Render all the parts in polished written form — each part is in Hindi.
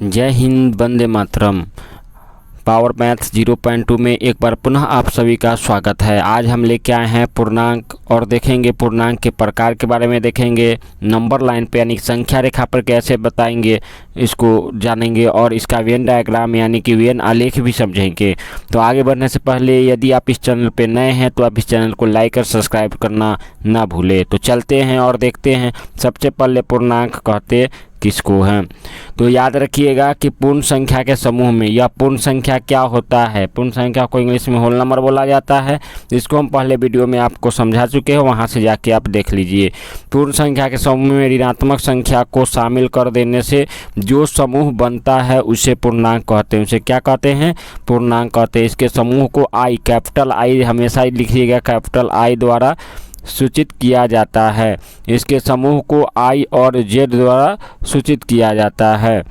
जय हिंद, वंदे मातरम। पावर मैथ्स 0.2 में एक बार पुनः आप सभी का स्वागत है। आज हम लेके आए हैं पूर्णांक और देखेंगे पूर्णांक के प्रकार के बारे में, देखेंगे नंबर लाइन पे यानी संख्या रेखा पर कैसे बताएंगे इसको जानेंगे, और इसका वेन डायग्राम यानी कि वेन आलेख भी समझेंगे। तो आगे बढ़ने से पहले यदि आप इस चैनल पे नए हैं तो आप इस चैनल को लाइक और सब्सक्राइब करना ना भूलें। तो चलते हैं और देखते हैं सबसे पहले पूर्णांक कहते किसको हैं। तो याद रखिएगा कि पूर्ण संख्या के समूह में यह पूर्ण संख्या क्या होता है। पूर्ण संख्या को इंग्लिश में होल नंबर बोला जाता है। इसको हम पहले वीडियो में आपको समझा चुके हैं, वहां से जाके आप देख लीजिए। पूर्ण संख्या के समूह में ऋणात्मक संख्या को शामिल कर देने से जो समूह बनता है उसे पूर्णांक कहते हैं। उसे क्या कहते हैं? पूर्णांक कहते हैं। इसके समूह को आई, कैपिटल आई हमेशा लिखिएगा, कैपिटल आई द्वारा सूचित किया जाता है। इसके समूह को आई और जेड द्वारा सूचित किया जाता है,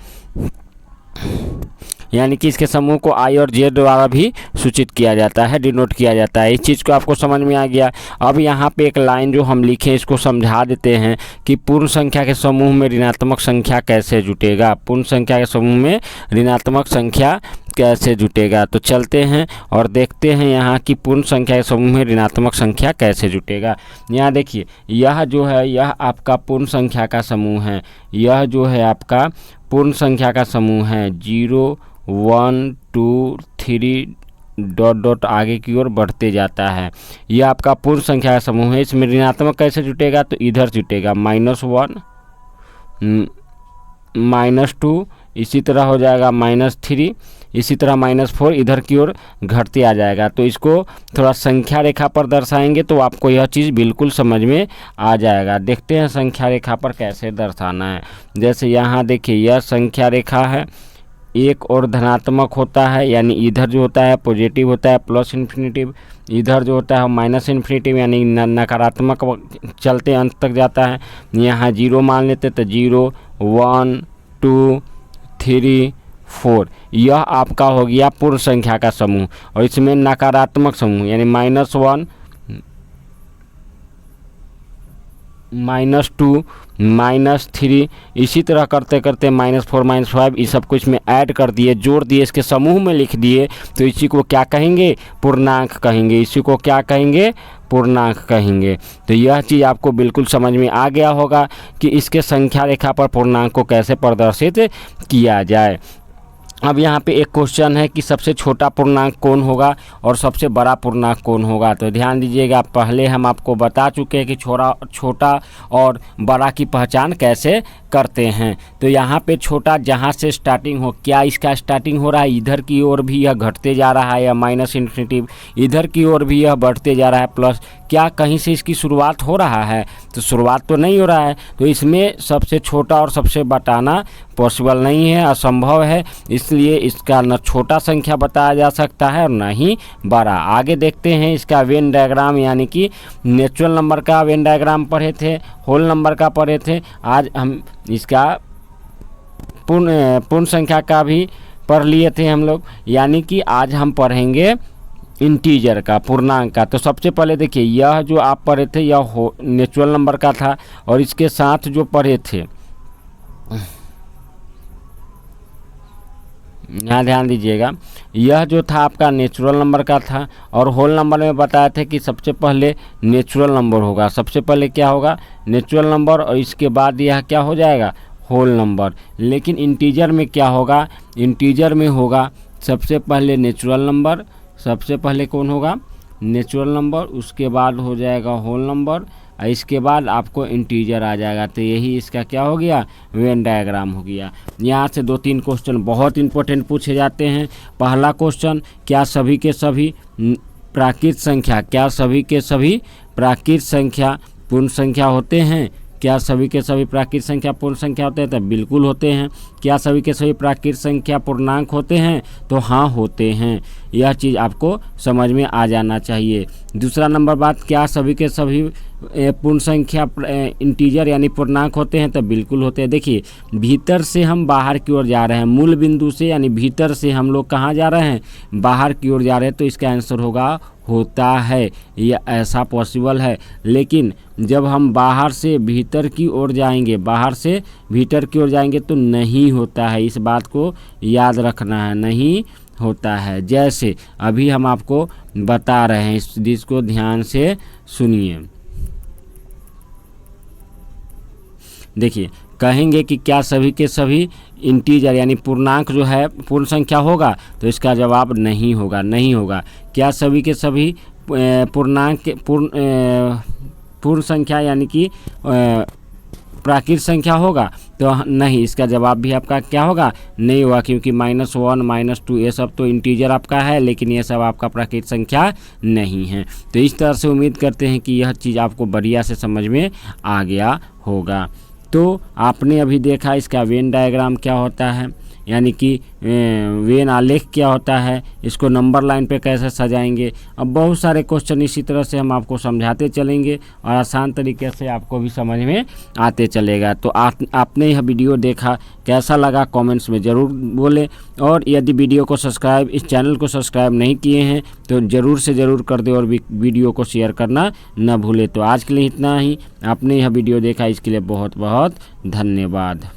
यानी कि इसके समूह को आई और जेड द्वारा भी सूचित किया जाता है, डिनोट किया जाता है। इस चीज़ को आपको समझ में आ गया। अब यहाँ पे एक लाइन जो हम लिखे इसको समझा देते हैं कि पूर्ण संख्या के समूह में ऋणात्मक संख्या कैसे जुटेगा। पूर्ण संख्या के समूह में ऋणात्मक संख्या कैसे जुटेगा। तो चलते हैं और देखते हैं यहाँ की पूर्ण संख्या के समूह में ऋणात्मक संख्या कैसे जुटेगा। यहाँ देखिए, यह जो है यह आपका पूर्ण संख्या का समूह है। यह जो है आपका पूर्ण संख्या का समूह है। 0 1 2 3 डॉट डॉट आगे की ओर बढ़ते जाता है। यह आपका पूर्ण संख्या का समूह है। इसमें ऋणात्मक कैसे जुटेगा? तो इधर जुटेगा -1 -2, इसी तरह हो जाएगा -3, इसी तरह -4 इधर की ओर घटते आ जाएगा। तो इसको थोड़ा संख्या रेखा पर दर्शाएंगे तो आपको यह चीज़ बिल्कुल समझ में आ जाएगा। देखते हैं संख्या रेखा पर कैसे दर्शाना है। जैसे यहाँ देखिए, यह संख्या रेखा है, एक और धनात्मक होता है यानी इधर जो होता है पॉजिटिव होता है प्लस इन्फिनिटिव, इधर जो होता है माइनस इन्फिनिटिव यानी नकारात्मक चलते अंत तक जाता है। यहाँ 0 मान लेते तो 0 1 2 3 4, यह आपका हो गया पूर्ण संख्या का समूह। और इसमें नकारात्मक समूह यानी -1 -2 -3, इसी तरह करते करते -4 -5 ये सब कुछ में ऐड कर दिए, जोड़ दिए, इसके समूह में लिख दिए। तो इसी को क्या कहेंगे? पूर्णांक कहेंगे। इसी को क्या कहेंगे? पूर्णांक कहेंगे। तो यह चीज़ आपको बिल्कुल समझ में आ गया होगा कि इसके संख्या रेखा पर पूर्णांक को कैसे प्रदर्शित किया जाए। अब यहाँ पे एक क्वेश्चन है कि सबसे छोटा पूर्णांक कौन होगा और सबसे बड़ा पूर्णांक कौन होगा। तो ध्यान दीजिएगा, पहले हम आपको बता चुके हैं कि छोटा और बड़ा की पहचान कैसे करते हैं। तो यहाँ पे छोटा जहाँ से स्टार्टिंग हो, क्या इसका स्टार्टिंग हो रहा है इधर की ओर भी यह घटते जा रहा है या माइनस इन्फिनिटिव, इधर की ओर भी यह बढ़ते जा रहा है प्लस, क्या कहीं से इसकी शुरुआत हो रहा है? तो शुरुआत तो नहीं हो रहा है। तो इसमें सबसे छोटा और सबसे बताना पॉसिबल नहीं है, असंभव है। इसलिए इसका न छोटा संख्या बताया जा सकता है और न ही बड़ा। आगे देखते हैं इसका वेन डायग्राम, यानी कि नेचुरल नंबर का वेन डायग्राम पढ़े थे, होल नंबर का पढ़े थे। आज हम इसका पूर्ण संख्या का भी पढ़ लिए थे हम लोग, यानी कि आज हम पढ़ेंगे इंटीजर का, पूर्णांक का। तो सबसे पहले देखिए, यह जो आप पढ़े थे यह नेचुरल नंबर का था, और इसके साथ जो पढ़े थे यहाँ ध्यान दीजिएगा, यह जो था आपका नेचुरल नंबर का था, और होल नंबर में बताया था कि सबसे पहले नेचुरल नंबर होगा। सबसे पहले क्या होगा? नेचुरल नंबर, और इसके बाद यह क्या हो जाएगा? Whole number. लेकिन इंटीजर में क्या होगा? इंटीजर में होगा सबसे पहले नेचुरल नंबर, सबसे पहले कौन होगा? नेचुरल नंबर, उसके बाद हो जाएगा होल नंबर, और इसके बाद आपको इंटीजर आ जाएगा। तो यही इसका क्या हो गया? वेन डायग्राम हो गया। यहाँ से 2-3 क्वेश्चन बहुत इंपॉर्टेंट पूछे जाते हैं। पहला क्वेश्चन, क्या सभी के सभी प्राकृत संख्या, क्या सभी के सभी प्राकृत संख्या पूर्ण संख्या होते हैं? क्या सभी के सभी प्राकृत संख्या पूर्ण संख्या होते हैं? तो बिल्कुल होते हैं। क्या सभी के सभी प्राकृत संख्या पूर्णांक होते हैं? तो हाँ, होते हैं। यह चीज़ आपको समझ में आ जाना चाहिए। दूसरा नंबर बात, क्या सभी के सभी पूर्ण संख्या इंटीजर यानी पूर्णांक होते हैं? तो बिल्कुल होते हैं। देखिए, भीतर से हम बाहर की ओर जा रहे हैं, मूल बिंदु से यानी भीतर से हम लोग कहाँ जा रहे हैं? बाहर की ओर जा रहे हैं। तो इसका आंसर होगा होता है, या ऐसा पॉसिबल है। लेकिन जब हम बाहर से भीतर की ओर जाएंगे, बाहर से भीतर की ओर जाएंगे तो नहीं होता है। इस बात को याद रखना है, नहीं होता है। जैसे अभी हम आपको बता रहे हैं, इसको ध्यान से सुनिए। देखिए, कहेंगे कि क्या सभी के सभी इंटीजर यानी पूर्णांक जो है पूर्ण संख्या होगा, तो इसका जवाब नहीं होगा, नहीं होगा। क्या सभी के सभी पूर्णांक पूर्ण संख्या यानी कि प्राकृत संख्या होगा, तो नहीं, इसका जवाब भी आपका क्या होगा, नहीं होगा, क्योंकि -1 -2 ये सब तो इंटीजर आपका है, लेकिन ये सब आपका प्राकृत संख्या नहीं है। तो इस तरह से उम्मीद करते हैं कि यह चीज़ आपको बढ़िया से समझ में आ गया होगा। तो आपने अभी देखा इसका वेन डायग्राम क्या होता है, यानी कि वेन आलेख क्या होता है, इसको नंबर लाइन पे कैसे सजाएंगे। अब बहुत सारे क्वेश्चन इसी तरह से हम आपको समझाते चलेंगे और आसान तरीके से आपको भी समझ में आते चलेगा। तो आपने यह वीडियो देखा, कैसा लगा कमेंट्स में ज़रूर बोलें। और यदि वीडियो को सब्सक्राइब, इस चैनल को सब्सक्राइब नहीं किए हैं तो ज़रूर से ज़रूर कर दें और वीडियो को शेयर करना न भूलें। तो आज के लिए इतना ही। आपने यह वीडियो देखा, इसके लिए बहुत बहुत धन्यवाद।